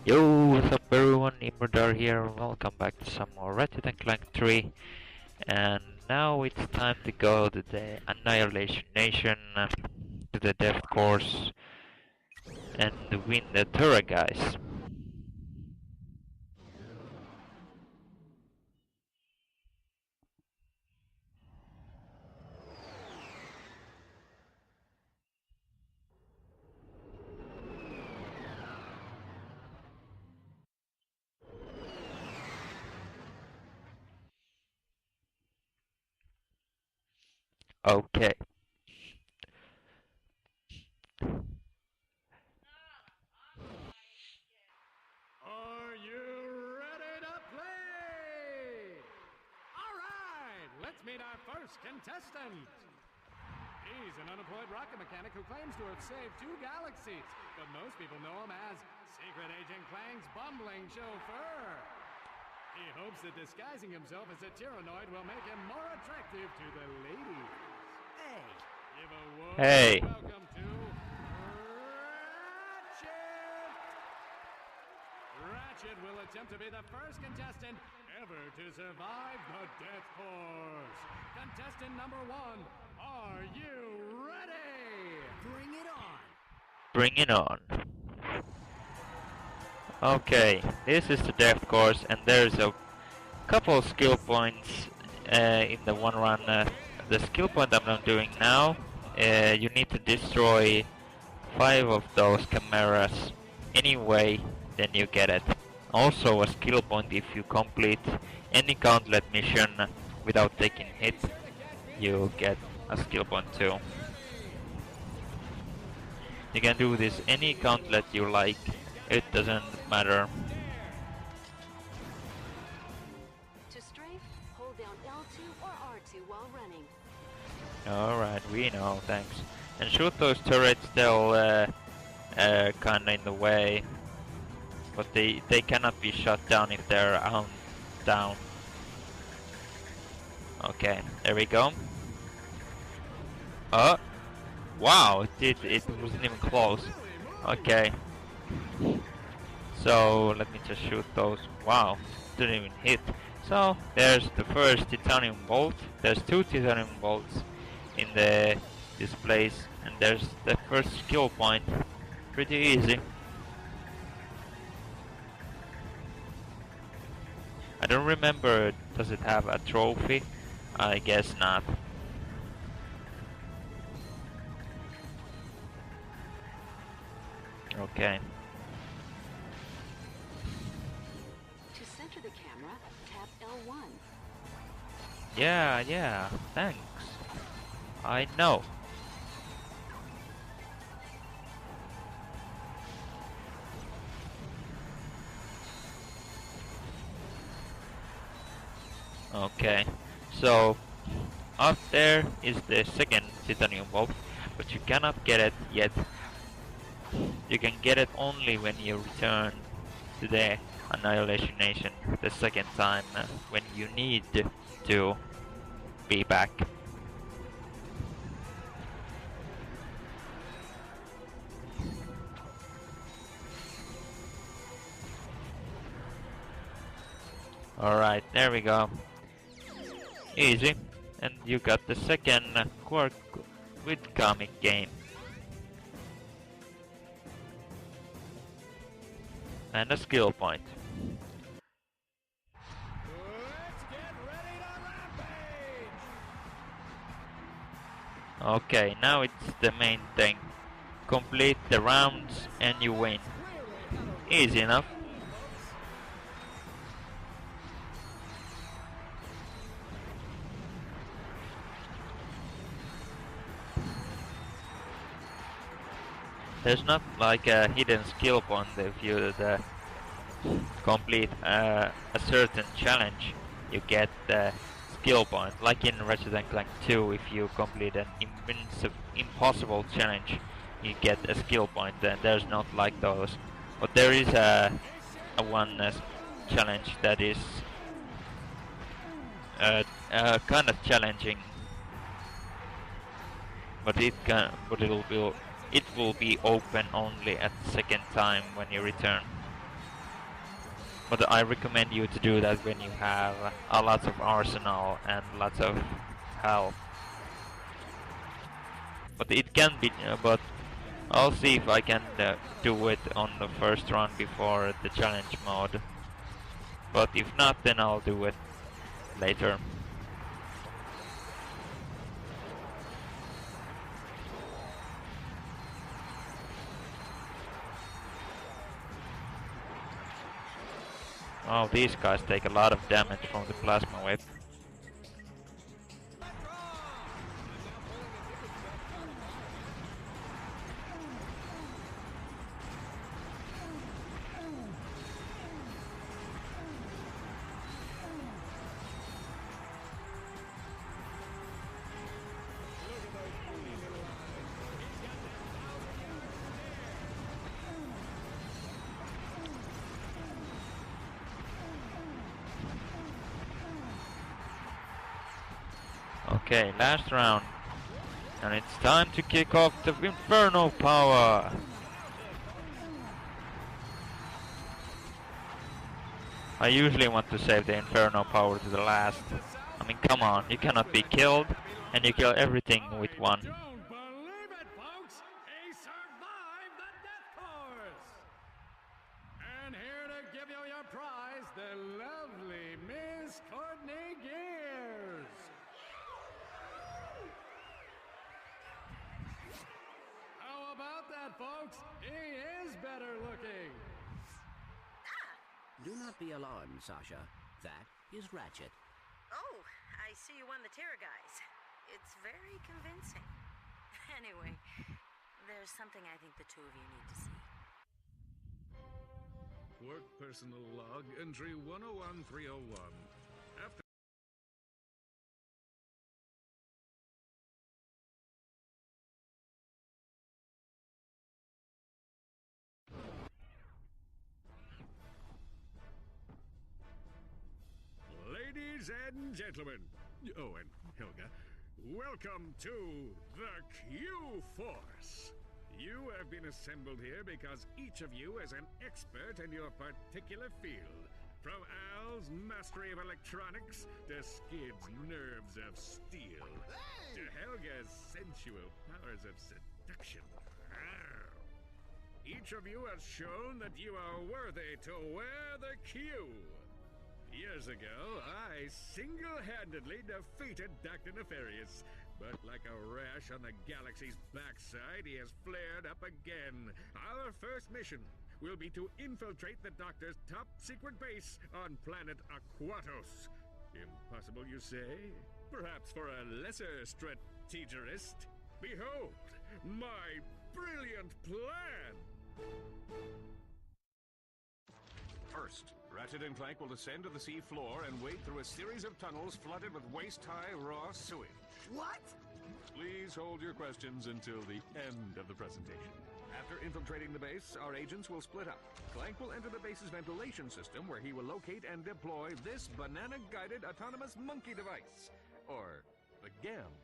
Yo, what's up everyone, Immordar here, welcome back to some more Ratchet and Clank 3. And now it's time to go to the Annihilation Nation, to the Deathcourse, and win the Tyhrranoid guys. Okay. Are you ready to play? Alright, let's meet our first contestant. He's an unemployed rocket mechanic who claims to have saved 2 galaxies, but most people know him as Secret Agent Clank's bumbling chauffeur. He hopes that disguising himself as a Tyhrranoid will make him more attractive to the ladies. Hey, give a warm welcome to Ratchet will attempt to be the first contestant ever to survive the Deathcourse. Contestant number 1, are you ready? Bring it on. Bring it on. Okay, this is the Deathcourse and there's a couple of skill points in the one run. The skill point I'm not doing now, you need to destroy 5 of those cameras anyway, then you get it. Also a skill point if you complete any gauntlet mission without taking hit, you get a skill point too. You can do this any gauntlet you like, it doesn't matter. To strafe, hold down L2 or R2 while running. Alright, we know, thanks. And shoot those turrets, they'll kinda in the way. But they cannot be shot down if they're down. Okay, there we go. Oh! Wow, it wasn't even close. Okay. So, let me just shoot those. Wow, didn't even hit. So, there's the first titanium bolt. There's 2 titanium bolts in this place. And there's the first skill point. Pretty easy. I don't remember, does it have a trophy? I guess not. Okay. To center the camera, tap L1. Yeah, thanks. I know. Okay, so up there is the second titanium bolt, but you cannot get it yet. You can get it only when you return to the Annihilation Nation the second time, when you need to be back. Alright, there we go. Easy. And you got the second Quark with Quarkgame. And a skill point. Let's get ready to rampage! Okay, now it's the main thing. Complete the rounds and you win. Easy enough. There's not like a hidden skill point if you complete a certain challenge, you get the skill point. Like in Ratchet and Clank 2, if you complete an impossible challenge, you get a skill point. Then there's not like those, but there is a one challenge that is kind of challenging, but it will be open only at the second time when you return. But I recommend you to do that when you have a lots of arsenal and lots of health. But it can be, but I'll see if I can do it on the first run before the challenge mode. But if not, then I'll do it later. Oh, these guys take a lot of damage from the plasma whip. Okay, last round. And it's time to kick off the Inferno Power! I usually want to save the Inferno Power to the last. I mean, come on, you cannot be killed, and you kill everything with one. Don't believe it, folks! He survived the Deathcourse! And here to give you your prize, the lovely Miss Courtney Gears! How about that, folks? He is better looking! Do not be alarmed, Sasha. That is Ratchet. Oh, I see you won the Terror guys. It's very convincing. Anyway, there's something I think the two of you need to see. Quark personal log, entry 101301. After Ladies and gentlemen, oh, and Helga, welcome to the Q-Force. You have been assembled here because each of you is an expert in your particular field. From Al's mastery of electronics to Skid's nerves of steel, to Helga's sensual powers of seduction. Each of you has shown that you are worthy to wear the Q. Years ago, I single-handedly defeated Dr. Nefarious. But like a rash on the galaxy's backside, he has flared up again. Our first mission will be to infiltrate the Doctor's top-secret base on planet Aquatos. Impossible, you say? Perhaps for a lesser strategist? Behold, my brilliant plan! First, Ratchet and Clank will descend to the sea floor and wade through a series of tunnels flooded with waist-high raw sewage. What? Please hold your questions until the end of the presentation. After infiltrating the base, our agents will split up. Clank will enter the base's ventilation system, where he will locate and deploy this banana-guided autonomous monkey device. Or the GAMD.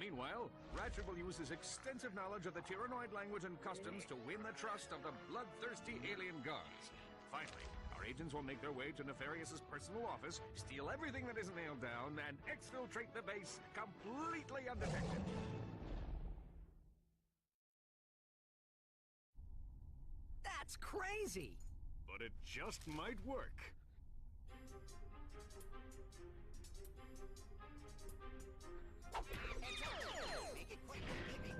Meanwhile, Ratchet will use his extensive knowledge of the Tyhrranoid language and customs to win the trust of the bloodthirsty alien guards. Finally, our agents will make their way to Nefarious's personal office, steal everything that isn't nailed down, and exfiltrate the base completely undetected. That's crazy! But it just might work. Make it quick, baby.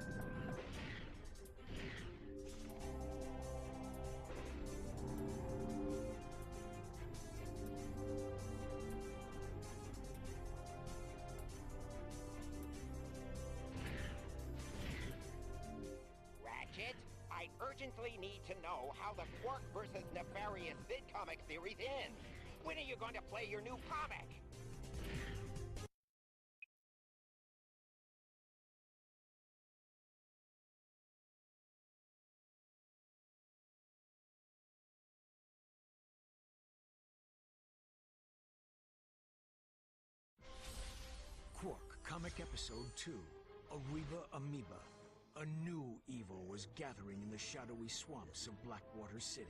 Ratchet, I urgently need to know how the Quark versus Nefarious Vid comic series ends. When are you going to play your new comic? Quark, Comic Episode 2, Ariba Amoeba. A new evil was gathering in the shadowy swamps of Blackwater City.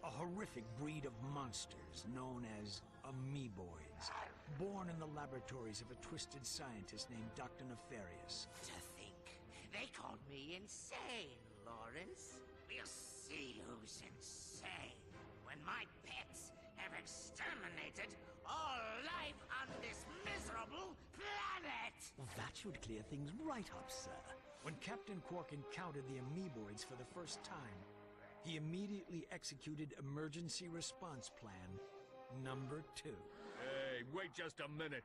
A horrific breed of monsters known as amoeboids, born in the laboratories of a twisted scientist named Dr. Nefarious. To think, they called me insane, Lawrence. We'll see who's insane when my pets have exterminated all life on this miserable planet! Well, that should clear things right up, sir. When Captain Quark encountered the amoeboids for the first time, he immediately executed Emergency Response Plan number 2. Hey, wait just a minute.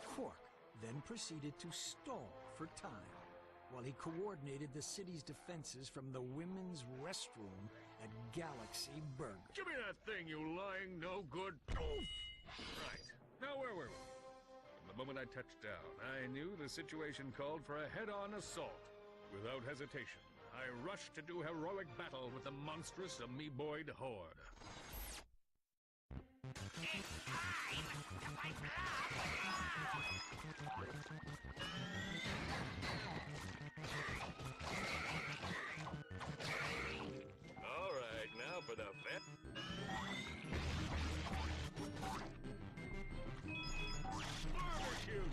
Quark then proceeded to stall for time, while he coordinated the city's defenses from the women's restroom at Galaxy Burger. Give me that thing, you lying no-good poof! Right. Now where were we? From the moment I touched down, I knew the situation called for a head-on assault. Without hesitation, I rushed to do heroic battle with the monstrous amoeboid horde. It's time to fight All right, now for the vet. Barbecue!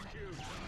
Barbecue!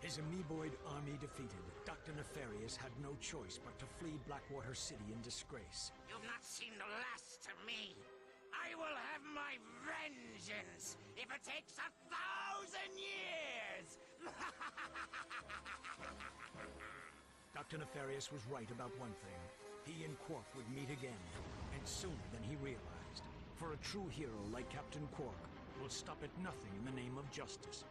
His amoeboid army defeated, Dr. Nefarious had no choice but to flee Blackwater City in disgrace. You've not seen the last of me. I will have my revenge vengeance if it takes 1,000 years! Dr. Nefarious was right about one thing. He and Quark would meet again, and sooner than he realized. For a true hero like Captain Quark will stop at nothing in the name of justice.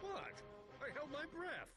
What? I held my breath.